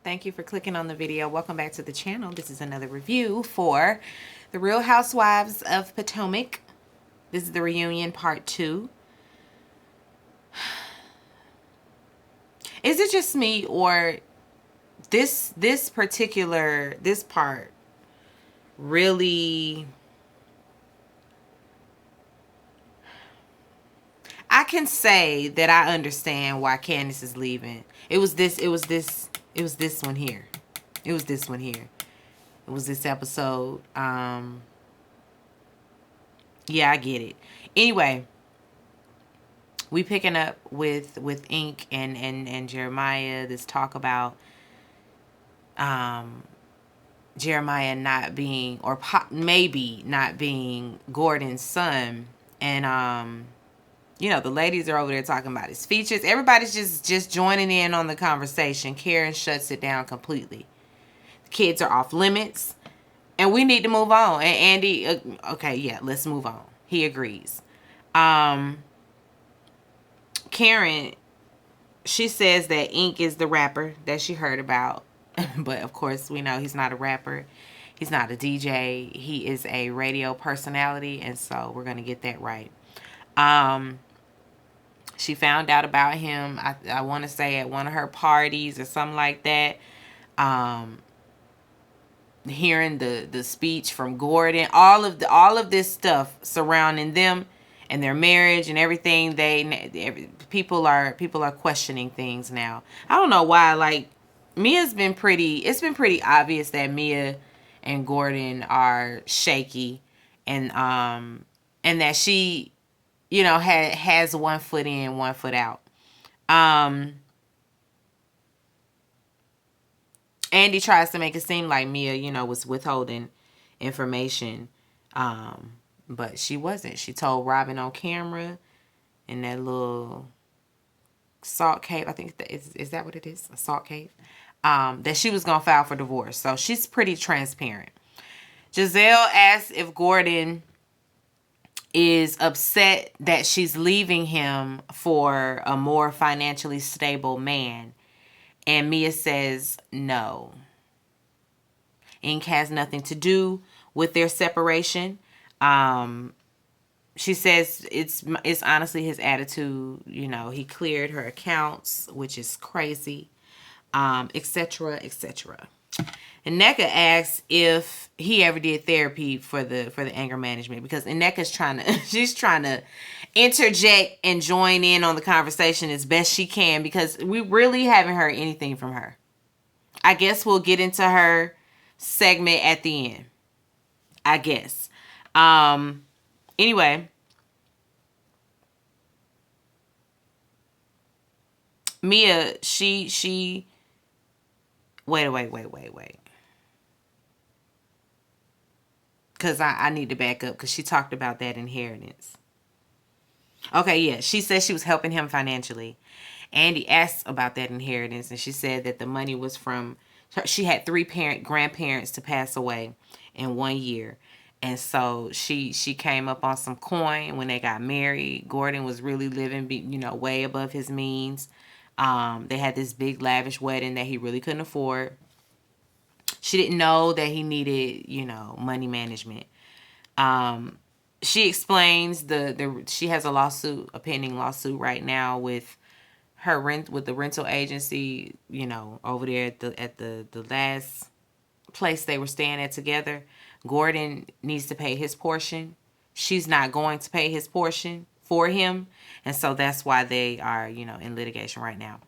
Thank you for clicking on the video. Welcome back to the channel. This is another review for The Real Housewives of Potomac. This is the reunion part 2. Is it just me, or this part really, I can say that I understand why Candace is leaving. It was this one here. It was this one here. It was this episode. Yeah, I get it. Anyway, we picking up with Ink and Jeremiah. This talk about Jeremiah not being, or maybe not being, Gordon's son. And the ladies are over there talking about his features. Everybody's just joining in on the conversation. Karen shuts it down completely. The kids are off limits, and we need to move on. And Andy, okay, yeah, let's move on. He agrees. Karen, she says that Ink is the rapper that she heard about. But of course, we know he's not a rapper. He's not a DJ. He is a radio personality. And so we're going to get that right. She found out about him, I want to say, at one of her parties or something like that. Hearing the speech from Gordon, all of this stuff surrounding them and their marriage and everything, people are questioning things now. I don't know why. Like, it's been pretty obvious that Mia and Gordon are shaky, and that she, has one foot in, one foot out. Andy tries to make it seem like Mia, was withholding information. But she wasn't. She told Robin on camera in that little salt cave. I think is that what it is? A salt cave? That she was going to file for divorce. So she's pretty transparent. Jazelle asks if Gordon is upset that she's leaving him for a more financially stable man. And Mia says no. Ink has nothing to do with their separation. She says it's honestly his attitude. He cleared her accounts, which is crazy, etc., etc. And Nneka asks if he ever did therapy for the anger management, because Nneka's she's trying to interject and join in on the conversation as best she can, because we really haven't heard anything from her. I guess we'll get into her segment at the end, I guess. Anyway, Mia, she wait. Because I need to back up, because she talked about that inheritance. Okay, yeah. She said she was helping him financially. Andy asked about that inheritance, and she said that the money was from, she had 3 grandparents to pass away in 1 year. And so she came up on some coin when they got married. Gordon was really living, way above his means. They had this big lavish wedding that he really couldn't afford. She didn't know that he needed, money management. She explains she has a pending lawsuit right now with the rental agency, over there at the last place they were staying at together. Gordon needs to pay his portion. She's not going to pay his portion for him. And so that's why they are, in litigation right now.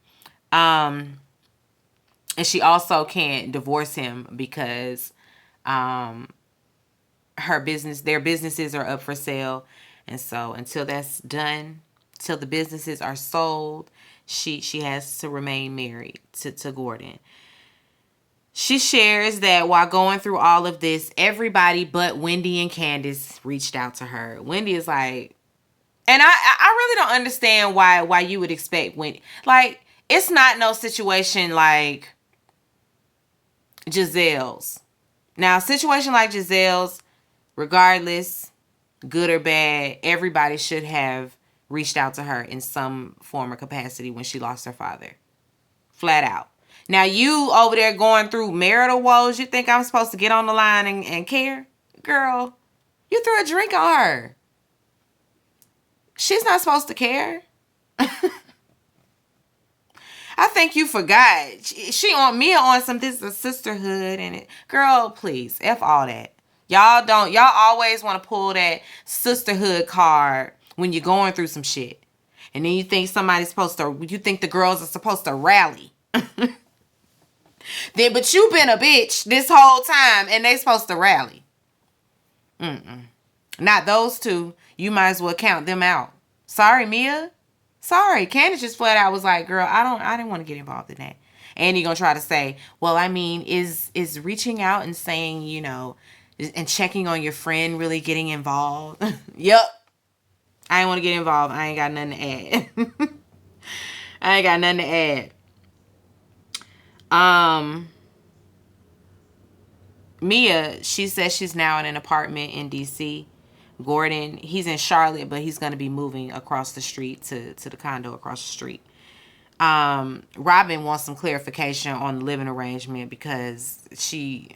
And she also can't divorce him because their businesses are up for sale. And so until that's done, till the businesses are sold, she has to remain married to Gordon. She shares that while going through all of this, everybody but Wendy and Candace reached out to her. Wendy is like, and I really don't understand why you would expect Wendy. Like, it's not no situation like Jazelle's. Now, a situation like Jazelle's, regardless, good or bad, everybody should have reached out to her in some form or capacity when she lost her father. Flat out. Now you over there going through marital woes. You think I'm supposed to get on the line and care? Girl, you threw a drink on her. She's not supposed to care. I think you forgot. She on Mia on some, this is a sisterhood and it. Girl, please, F all that. Y'all always want to pull that sisterhood card when you're going through some shit. And then you think you think the girls are supposed to rally. But you been a bitch this whole time and they supposed to rally. Not those two. You might as well count them out. Sorry, Mia. Sorry. Candace just flat out was like, girl, I didn't want to get involved in that. And you're gonna try to say, well, I mean, is reaching out and saying, and checking on your friend really getting involved? Yep. I ain't want to get involved. I ain't got nothing to add. I ain't got nothing to add. Mia, she says she's now in an apartment in DC. Gordon, he's in Charlotte, but he's going to be moving across the street to the condo across the street. Robin wants some clarification on the living arrangement because she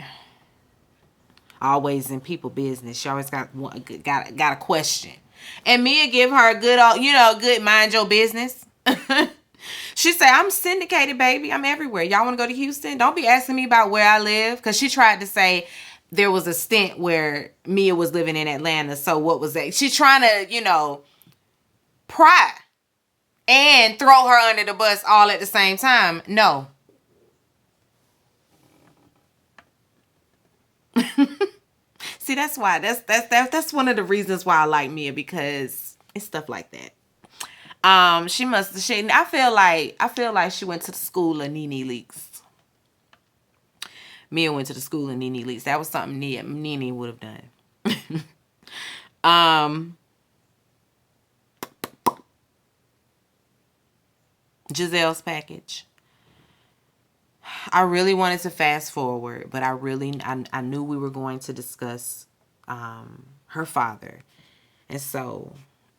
always in people business. She always got a question. And Mia give her a good mind your business. She said, I'm syndicated, baby. I'm everywhere. Y'all want to go to Houston? Don't be asking me about where I live. Because she tried to say there was a stint where Mia was living in Atlanta. So what was that? She's trying to, pry and throw her under the bus all at the same time. No. See, that's why. That's one of the reasons why I like Mia, because it's stuff like that. I feel like she went to the school of Nene Leakes. Mia went to the school of Nene Leakes. That was something Nene would have done. Jazelle's package. I really wanted to fast forward, but I knew we were going to discuss her father. And so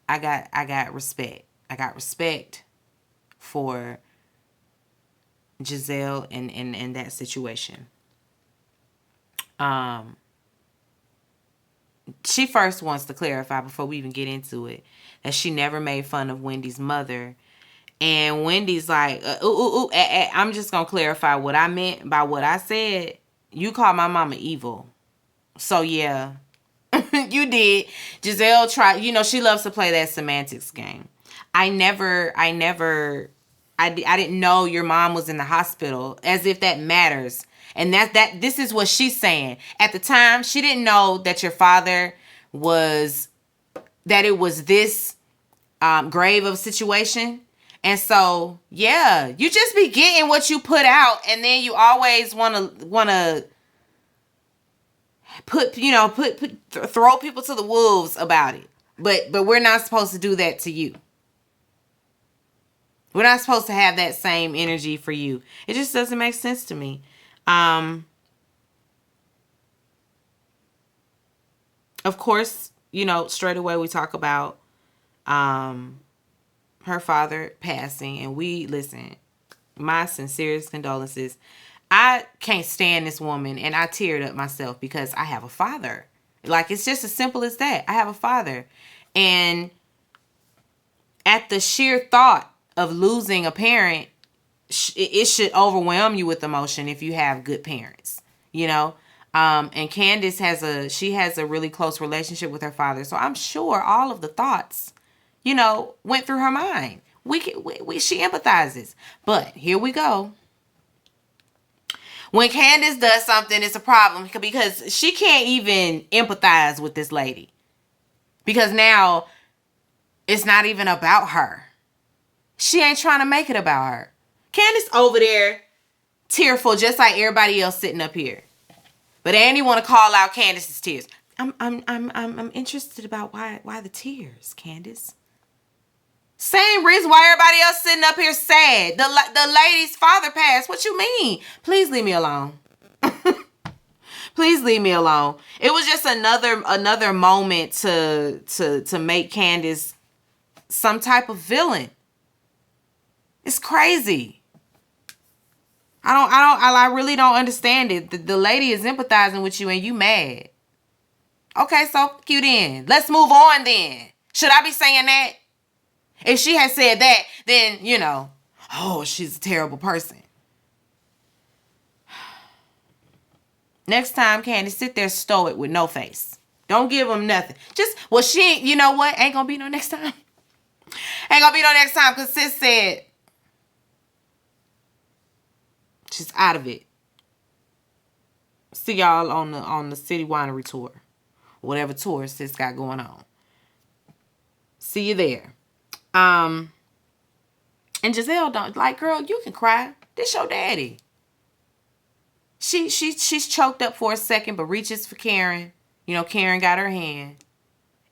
I got respect. I got respect for Jazelle in that situation. She first wants to clarify before we even get into it that she never made fun of Wendy's mother. And Wendy's like, I'm just going to clarify what I meant by what I said. You called my mama evil. So yeah, you did. Jazelle tried, she loves to play that semantics game. I didn't know your mom was in the hospital, as if that matters. And this is what she's saying. At the time, she didn't know that your father that it was this grave of a situation. And so, yeah, you just be getting what you put out, and then you always want to throw people to the wolves about it. But we're not supposed to do that to you. We're not supposed to have that same energy for you. It just doesn't make sense to me. Of course, straight away we talk about her father passing, and listen, my sincerest condolences. I can't stand this woman, and I teared up myself because I have a father. Like, it's just as simple as that. I have a father. And at the sheer thought of losing a parent, it should overwhelm you with emotion if you have good parents, and Candace has a really close relationship with her father. So I'm sure all of the thoughts, went through her mind. She empathizes. But here we go. When Candace does something, it's a problem because she can't even empathize with this lady. Because now it's not even about her. She ain't trying to make it about her. Candace over there tearful, just like everybody else sitting up here. But they ain't want to call out Candace's tears. I'm interested about why the tears, Candace. Same reason why everybody else sitting up here sad. The lady's father passed. What you mean? Please leave me alone. Please leave me alone. It was just another moment to make Candace some type of villain. It's crazy. I really don't understand it. The lady is empathizing with you and you mad. Okay, so cute then. Let's move on then. Should I be saying that? If she had said that, then, oh, she's a terrible person. Next time, Candace, sit there stoic with no face. Don't give them nothing. Just, well, you know what? Ain't gonna be no next time. Ain't gonna be no next time because sis said she's out of it. See y'all on the city winery tour. Whatever tour sis got going on. See you there. And Jazelle don't like, girl, you can cry. This your daddy. She's choked up for a second, but reaches for Karen. Karen got her hand,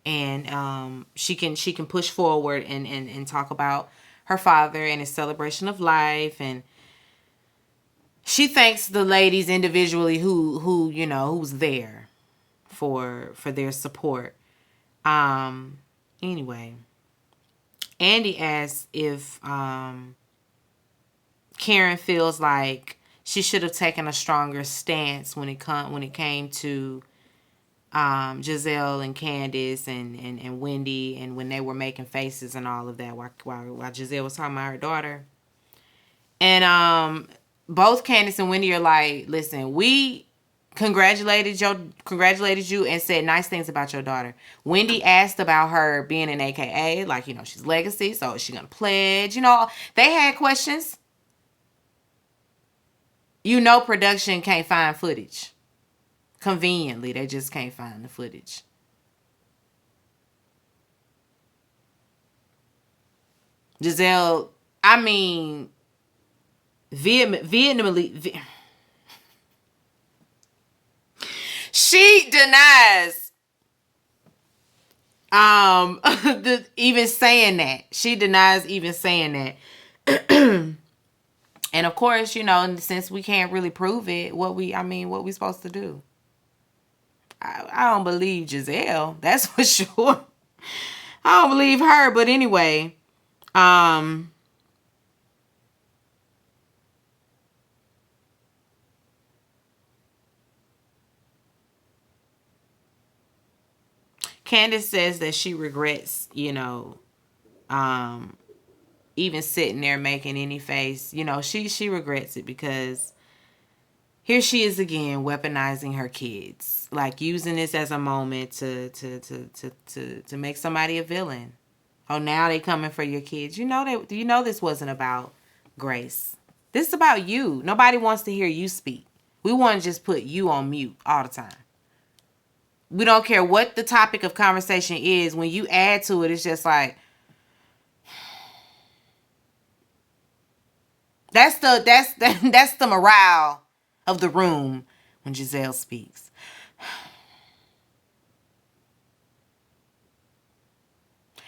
and she can push forward and talk about her father and his celebration of life, and she thanks the ladies individually who's there for their support. Anyway, Andy asks if Karen feels like she should have taken a stronger stance when it came to Jazelle and Candace and Wendy, and when they were making faces and all of that while Jazelle was talking about her daughter. And both Candace and Wendy are like, listen, we congratulated you and said nice things about your daughter. Wendy asked about her being an AKA, like, she's legacy, so is she gonna pledge? They had questions. Production can't find footage. Conveniently, they just can't find the footage. Jazelle, I mean, vehemently, she denies even saying that. She denies even saying that. And of course, since we can't really prove it, what we supposed to do? I don't believe Jazelle. That's for sure. I don't believe her. But anyway, Candace says that she regrets, even sitting there making any face. She regrets it because here she is again weaponizing her kids, like using this as a moment to make somebody a villain. Oh, now they coming for your kids. This wasn't about Grace. This is about you. Nobody wants to hear you speak. We want to just put you on mute all the time. We don't care what the topic of conversation is. When you add to it, it's just like, that's the morale of the room when Jazelle speaks.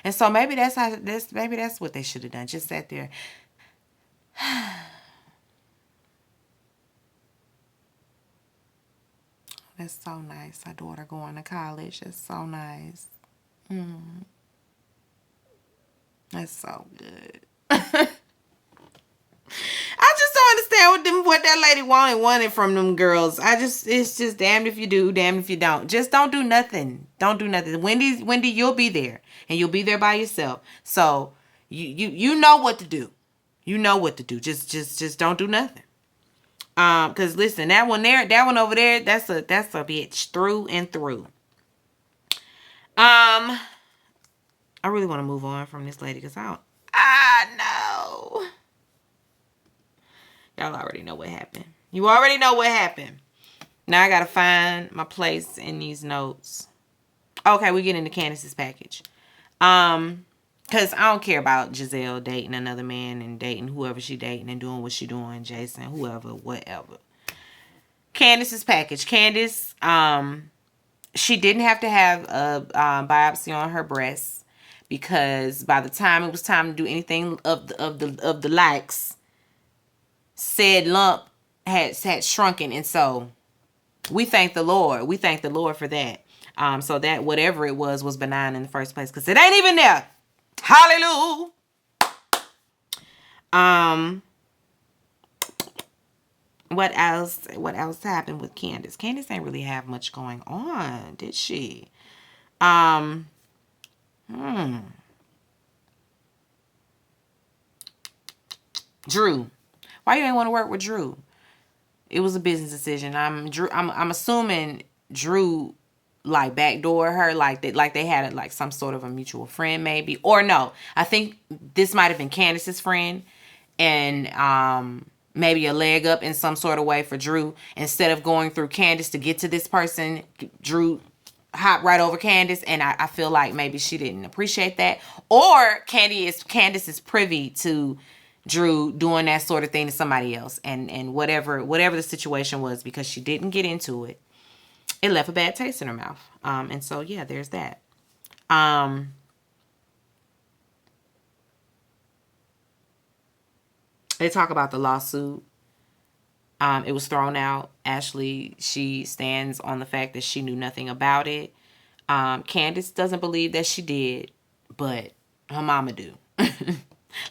And so maybe that's what they should have done. Just sat there. That's so nice. Our daughter going to college. That's so nice. That's so good. I just don't understand what that lady wanted from them girls. It's just damned if you do, damned if you don't. Just don't do nothing. Don't do nothing. Wendy, you'll be there, and you'll be there by yourself. So you know what to do. You know what to do. Just don't do nothing. Cause listen, that one over there, that's a bitch through and through. I really want to move on from this lady because I know. Y'all already know what happened. You already know what happened. Now I gotta find my place in these notes. Okay, we get into Candace's package. Because I don't care about Jazelle dating another man and dating whoever she dating and doing what she doing, Jason, whoever, whatever. Candace's package. Candace, she didn't have to have a biopsy on her breasts because by the time it was time to do anything of the likes, said lump had shrunken, and so we thank the Lord. We thank the Lord for that. So that whatever it was benign in the first place because it ain't even there. Hallelujah. What else happened with Candace? Candace ain't really have much going on, did she? Um, hmm. Drew. Why you ain't want to work with Drew? It was a business decision. I'm assuming Drew like backdoor her, like they had like some sort of a mutual friend maybe, or no, I think this might have been Candace's friend, and maybe a leg up in some sort of way for Drew. Instead of going through Candace to get to this person, Drew hopped right over Candace, and I feel like maybe she didn't appreciate that, or Candace is privy to Drew doing that sort of thing to somebody else, and whatever the situation was, because she didn't get into it, it left a bad taste in her mouth. And so yeah, there's that. Um, they talk about the lawsuit. It was thrown out. Ashley, she stands on the fact that she knew nothing about it. Candace doesn't believe that she did, but her mama do.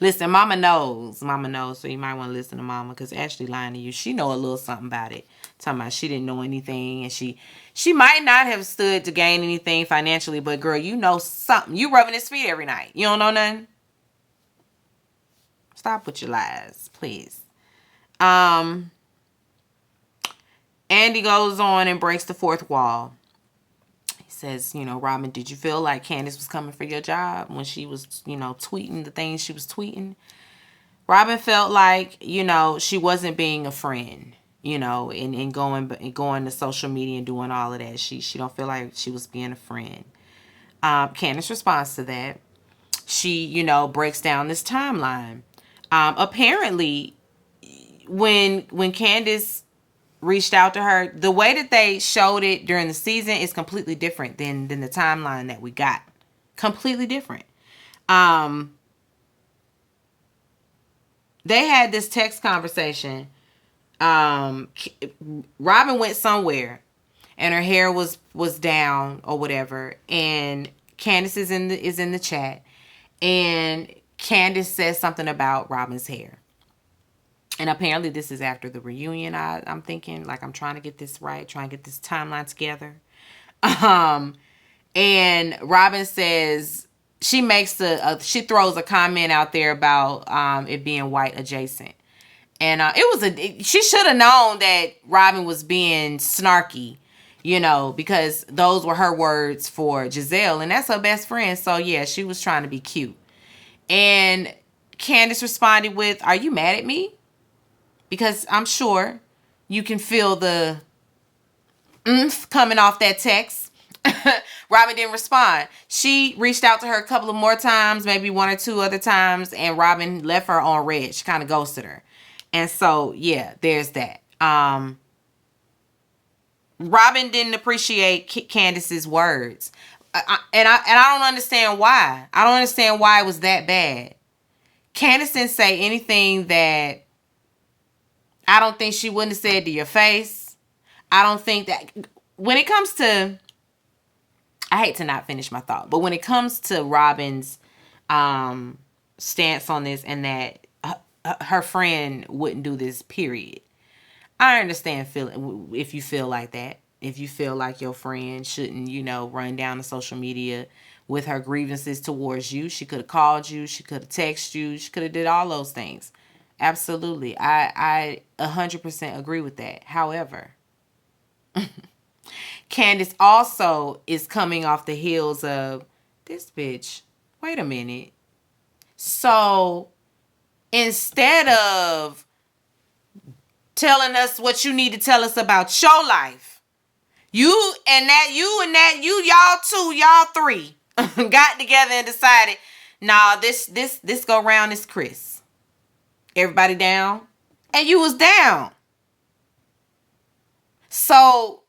Listen, mama knows. Mama knows, so you might want to listen to mama, because Ashley lying to you. She know a little something about it. Talking about she didn't know anything, and she might not have stood to gain anything financially, but girl, you know something. You rubbing his feet every night. You don't know nothing? Stop with your lies, please. Um, Andy goes on and breaks the fourth wall. He says, Robin, did you feel like Candace was coming for your job when she was, tweeting the things she was tweeting? Robin felt like, she wasn't being a friend, and going to social media and doing all of that. She don't feel like she was being a friend. Candace responds to that. She, breaks down this timeline. Apparently, when Candace reached out to her, the way that they showed it during the season is completely different than the timeline that we got. Completely different. They had this text conversation. Robin went somewhere and her hair was down or whatever, and Candace is in the chat, and Candace says something about Robin's hair. And apparently this is after the reunion. I'm thinking, like, I'm trying to get this right, trying to get this timeline together. And Robin says, she throws a comment out there about it being white adjacent. And she should have known that Robin was being snarky, because those were her words for Jazelle, and that's her best friend. So yeah, she was trying to be cute. And Candace responded with, "Are you mad at me?" Because I'm sure you can feel the coming off that text. Robin didn't respond. She reached out to her a couple of more times, maybe one or two other times, and Robin left her on red. She kind of ghosted her. And so, yeah, there's that. Robin didn't appreciate Candace's words. And I don't understand why. I don't understand why it was that bad. Candace didn't say anything that I don't think she wouldn't have said to your face. I don't think that when it comes to, I hate to not finish my thought, but when it comes to Robin's stance on this, and that her friend wouldn't do this, period. I understand if you feel like that. If you feel like your friend shouldn't, run down to social media with her grievances towards you. She could have called you. She could have texted you. She could have did all those things. Absolutely. I 100% agree with that. However, Candace also is coming off the heels of this bitch. Wait a minute. So instead of telling us what you need to tell us about your life, y'all three got together and decided, nah, this go round is Chris. Everybody down? And you was down. So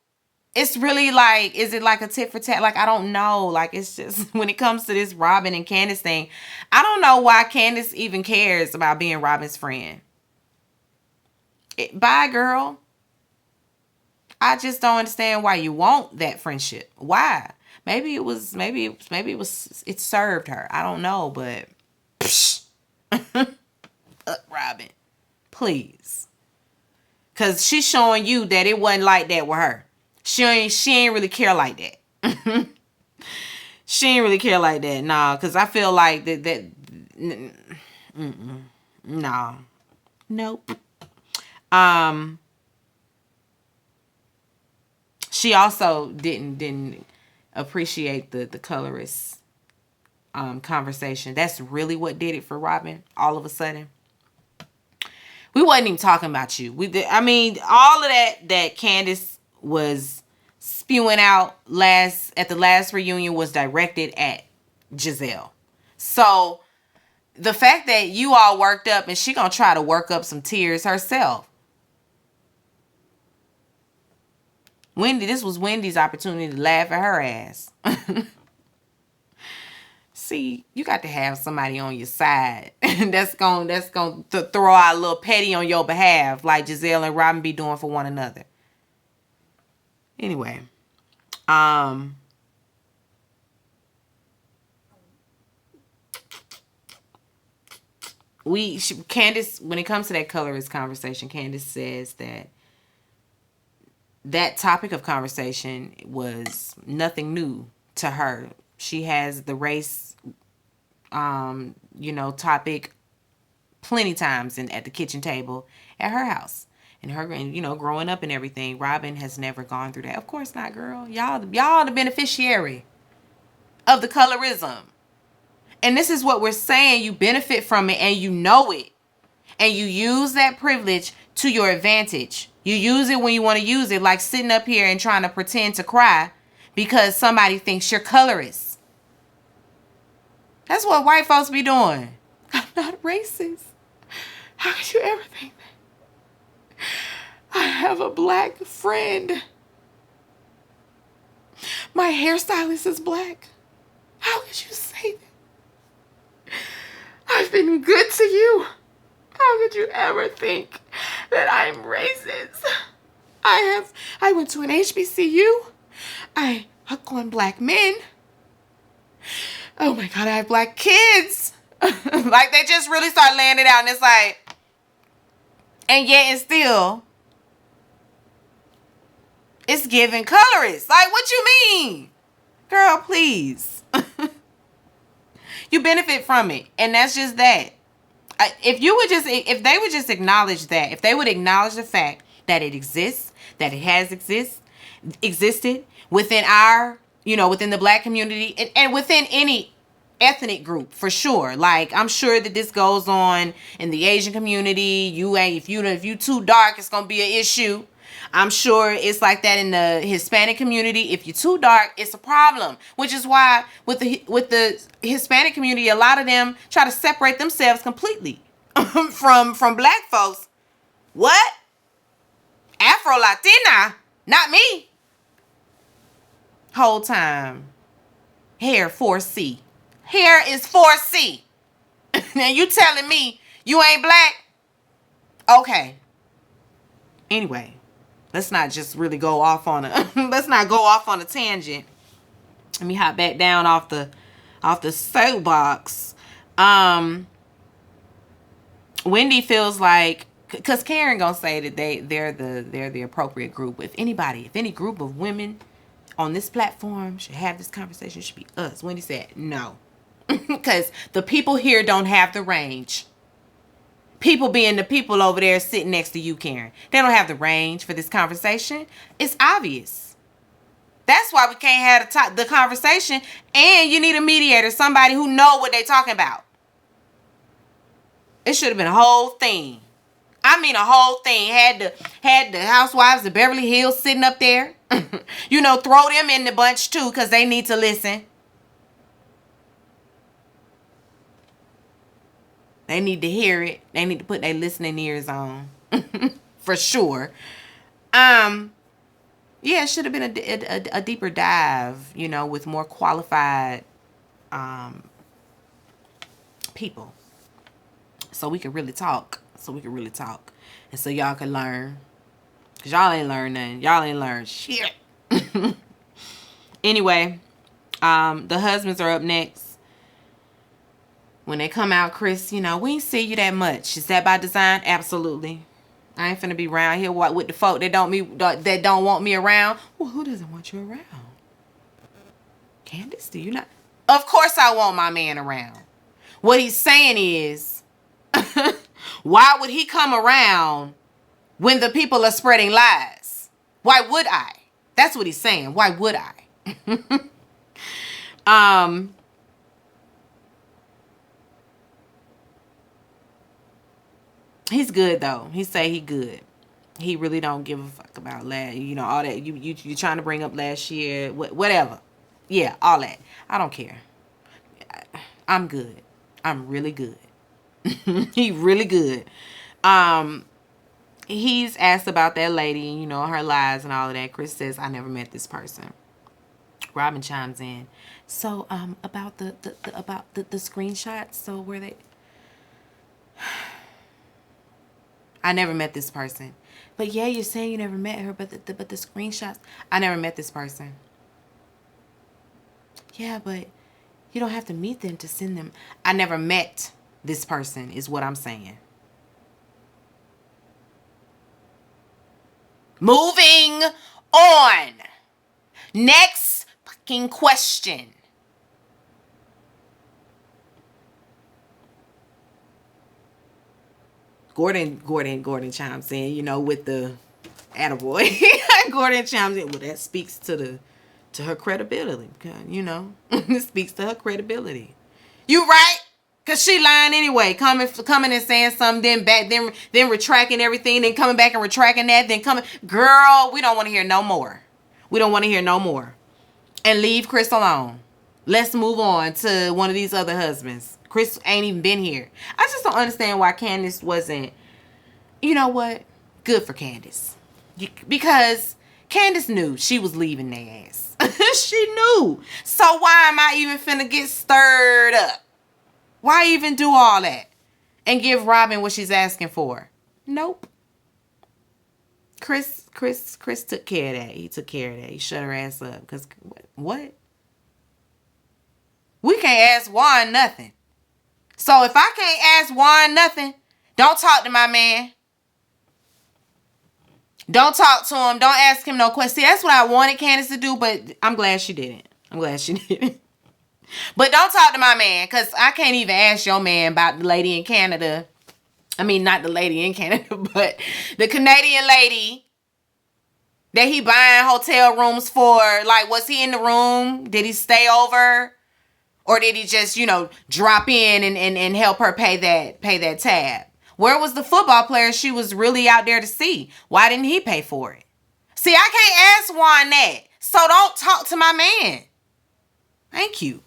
it's really like, is it like a tit for tat? Like, I don't know. Like, it's just, when it comes to this Robin and Candace thing, I don't know why Candace even cares about being Robin's friend. Bye, girl. I just don't understand why you want that friendship. Why? Maybe it served her. I don't know, but Robin, please. Cause she's showing you that it wasn't like that with her. She ain't really care like that. She ain't really care like that. Nah, cause I feel like that nah. Nope. Um she also didn't appreciate the colorist conversation. That's really what did it for Robin all of a sudden. We wasn't even talking about you. I mean, all of that Candace was spewing out at the last reunion was directed at Jazelle. So the fact that you all worked up and she gonna try to work up some tears herself. This was Wendy's opportunity to laugh at her ass. See, you got to have somebody on your side that's going to throw out a little petty on your behalf, like Jazelle and Robin be doing for one another. Anyway, Candace, when it comes to that colorist conversation, Candace says that topic of conversation was nothing new to her. She has the race, topic plenty times at the kitchen table at her house. And her, growing up and everything, Robin has never gone through that. Of course not, girl. Y'all the beneficiary of the colorism. And this is what we're saying. You benefit from it and you know it. And you use that privilege to your advantage. You use it when you want to use it, like sitting up here and trying to pretend to cry because somebody thinks you're colorist. That's what white folks be doing. I'm not racist. How could you ever think that? I have a black friend. My hairstylist is black. How could you say that? I've been good to you. How could you ever think that I'm racist? I went to an HBCU. I hook on black men. Oh my God, I have black kids. Like they just really start laying it out and it's like, and yet and still, it's giving colorist. Like, what you mean? Girl, please. You benefit from it. And that's just that. If they would just acknowledge that, if they would acknowledge the fact that it exists, that it has existed within within the black community and within any ethnic group for sure. Like I'm sure that this goes on in the Asian community. If you too dark, it's gonna be an issue. I'm sure it's like that in the Hispanic community. If you're too dark, it's a problem. Which is why with the Hispanic community, a lot of them try to separate themselves completely from black folks. What? Afro Latina? Not me. Whole time. Hair 4C. Hair is 4C. Now you telling me you ain't black? Okay. Anyway. Let's not just really go off on a tangent. Let me hop back down off the soapbox. Wendy feels like, cause Karen gonna say that they're the appropriate group. If any group of women on this platform should have this conversation, it should be us. Wendy said no, because the people here don't have the range. People being the people over there sitting next to you, Karen. They don't have the range for this conversation. It's obvious. That's why we can't have the conversation. And you need a mediator, somebody who know what they talking about. It should have been a whole thing. I mean, a whole thing. Had the Housewives of Beverly Hills sitting up there. Throw them in the bunch too, because they need to listen. They need to hear it. They need to put their listening ears on. For sure. Yeah, it should have been a deeper dive, with more qualified people. So we could really talk. And so y'all can learn. Because y'all ain't learned nothing. Y'all ain't learned shit. Anyway, the husbands are up next. When they come out, Chris, we ain't see you that much. Is that by design? Absolutely. I ain't finna be around here with the folk that don't want me around. Well, who doesn't want you around? Candace, do you not? Of course I want my man around. What he's saying is, why would he come around when the people are spreading lies? Why would I? That's what he's saying. Why would I? He's good though. He say he good. He really don't give a fuck about all that. You trying to bring up last year, whatever. Yeah, all that. I don't care. I'm good. I'm really good. He really good. He's asked about that lady, her lies and all of that. Chris says, I never met this person. Robin chimes in. So, about the screenshots. So were they? I never met this person. But yeah, you're saying you never met her, but the screenshots. I never met this person. Yeah, but you don't have to meet them to send them. I never met this person is what I'm saying. Moving on. Next fucking question. Gordon chimes in, with the attaboy. Gordon chimes in. Well, that speaks to her credibility. It speaks to her credibility. You right? Cause she lying anyway, coming and saying something, then retracting everything, then coming back and retracting that, then coming. Girl, we don't want to hear no more. We don't want to hear no more. And leave Chris alone. Let's move on to one of these other husbands. Chris ain't even been here. I just don't understand why Candace wasn't. You know what? Good for Candace. Because Candace knew she was leaving their ass. She knew. So why am I even finna get stirred up? Why even do all that? And give Robin what she's asking for? Nope. Chris took care of that. He took care of that. He shut her ass up. Because, what? We can't ask Juan nothing. So if I can't ask Juan nothing, don't talk to my man. Don't talk to him. Don't ask him no questions. See, that's what I wanted Candace to do, but I'm glad she didn't. But don't talk to my man, because I can't even ask your man about the lady in Canada. I mean, not the lady in Canada, but the Canadian lady that he buying hotel rooms for. Like, was he in the room? Did he stay over? Or did he just, drop in and help her pay that tab? Where was the football player she was really out there to see? Why didn't he pay for it? See, I can't ask Juan that. So don't talk to my man. Thank you.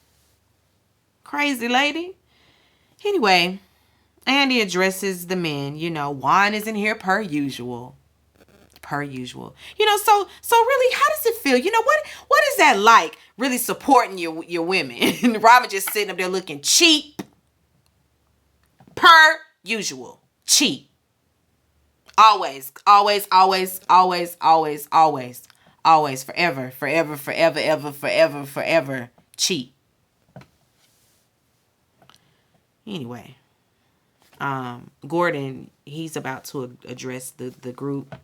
Crazy lady. Anyway, Andy addresses the men. Juan isn't here per usual. So really, how does it feel? What is that like? Really supporting your women. And Robin just sitting up there looking cheap. Per usual. Cheap. Always. Always. Forever. Cheap. Anyway. Gordon, he's about to address the group.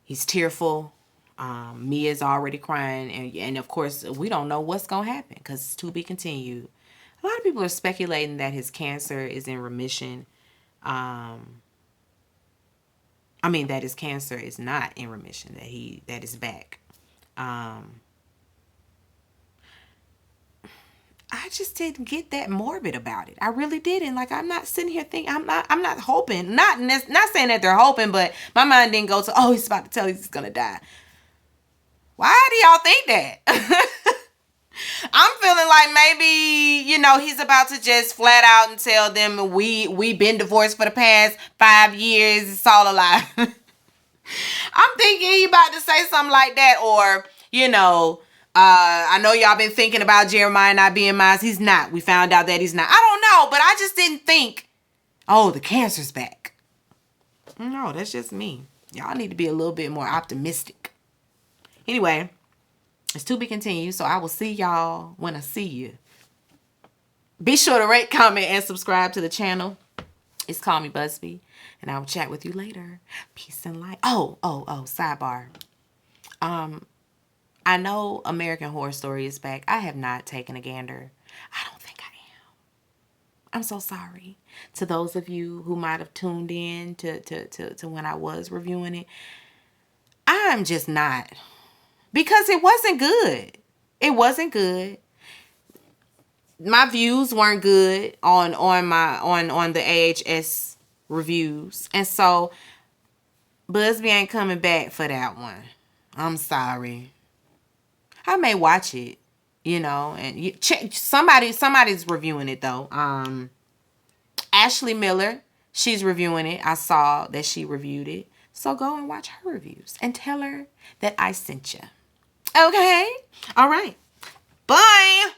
He's tearful. Mia's already crying. And of course, we don't know what's going to happen because it's to be continued. A lot of people are speculating that his cancer is in remission. That his cancer is not in remission, that is back. I just didn't get that morbid about it. I really didn't. Like, I'm not sitting here thinking, I'm not hoping, not saying that they're hoping, but my mind didn't go to, oh, he's about to tell he's gonna die. Why do y'all think that? I'm feeling like maybe, he's about to just flat out and tell them we been divorced for the past 5 years. It's all a lie. I'm thinking he about to say something like that, or, I know y'all been thinking about Jeremiah not being mine. He's not. We found out that he's not. I don't know, but I just didn't think, oh, the cancer's back. No, that's just me. Y'all need to be a little bit more optimistic. Anyway, it's to be continued, so I will see y'all when I see you. Be sure to rate, comment, and subscribe to the channel. It's Call Me Busby, and I will chat with you later. Peace and light. Oh, sidebar. I know American Horror Story is back. I have not taken a gander. I don't think I am. I'm so sorry to those of you who might have tuned in to when I was reviewing it. I'm just not. Because it wasn't good. It wasn't good. My views weren't good on the AHS reviews. And so Busby ain't coming back for that one. I'm sorry. I may watch it, and check somebody's reviewing it though. Ashley Miller, she's reviewing it. I saw that she reviewed it. So go and watch her reviews and tell her that I sent you. Okay? All right. Bye.